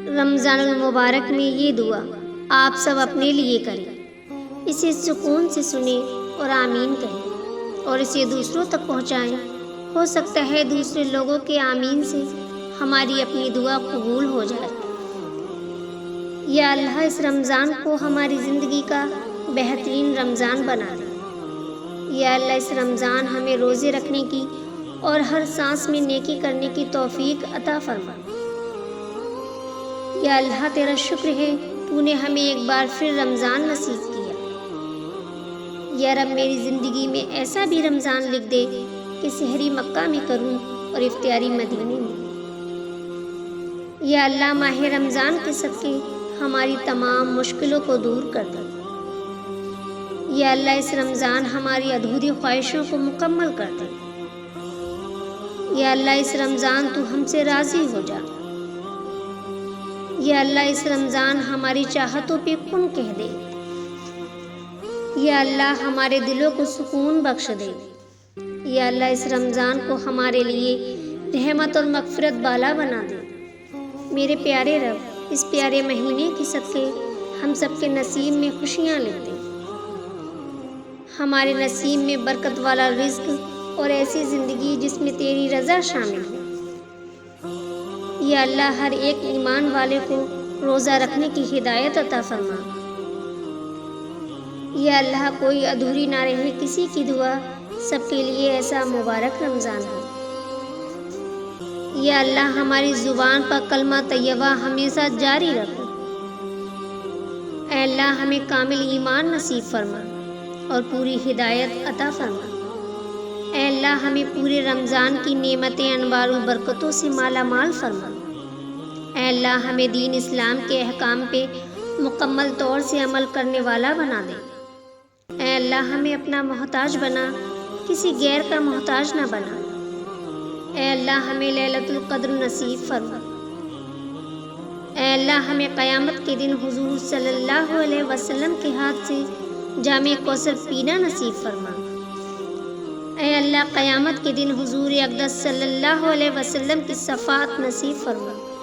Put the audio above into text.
رمضان المبارک میں یہ دعا آپ سب اپنے لیے کریں، اسے سکون سے سنیں اور آمین کہیں اور اسے دوسروں تک پہنچائیں۔ ہو سکتا ہے دوسرے لوگوں کے آمین سے ہماری اپنی دعا قبول ہو جائے۔ یا اللہ اس رمضان کو ہماری زندگی کا بہترین رمضان بنا دے۔ یا اللہ اس رمضان ہمیں روزے رکھنے کی اور ہر سانس میں نیکی کرنے کی توفیق عطا فرما۔ یا اللہ تیرا شکر ہے تو نے ہمیں ایک بار پھر رمضان نصیب کیا۔ یا رب میری زندگی میں ایسا بھی رمضان لکھ دے کہ سحری مکہ میں کروں اور افطاری مدینے میں۔ یا اللہ ماہ رمضان کے صدقے ہماری تمام مشکلوں کو دور کر دے۔ یا اللہ اس رمضان ہماری ادھوری خواہشوں کو مکمل کر دے۔ یا اللہ اس رمضان تو ہم سے راضی ہو جا۔ یا اللہ اس رمضان ہماری چاہتوں پہ کن کہہ دے۔ یا اللہ ہمارے دلوں کو سکون بخش دے۔ یا اللہ اس رمضان کو ہمارے لیے رحمت اور مغفرت بالا بنا دے۔ میرے پیارے رب اس پیارے مہینے کے صدقے ہم سب کے نصیب میں خوشیاں لکھ دے۔ ہمارے نصیب میں برکت والا رزق اور ایسی زندگی جس میں تیری رضا شامل ہو۔ یا اللہ ہر ایک ایمان والے کو روزہ رکھنے کی ہدایت عطا فرما۔ یا اللہ کوئی ادھوری نہ رہے کسی کی دعا، سب کے لیے ایسا مبارک رمضان ہو۔ یا اللہ ہماری زبان پر کلمہ طیبہ ہمیشہ جاری رکھ۔ اے اللہ ہمیں کامل ایمان نصیب فرما اور پوری ہدایت عطا فرما۔ اے اللہ ہمیں پورے رمضان کی نعمتیں انوار و برکتوں سے مالا مال فرما۔ اے اللہ ہمیں دین اسلام کے احکام پہ مکمل طور سے عمل کرنے والا بنا دے۔ اے اللہ ہمیں اپنا محتاج بنا، کسی غیر کا محتاج نہ بنا۔ اے اللہ ہمیں لیلۃ القدر نصیب فرما۔ اے اللہ ہمیں قیامت کے دن حضور صلی اللہ علیہ وسلم کے ہاتھ سے جام کوثر پینا نصیب فرما۔ اے اللہ قیامت کے دن حضور اقدس صلی اللہ علیہ وسلم کی شفاعت نصیب فرما۔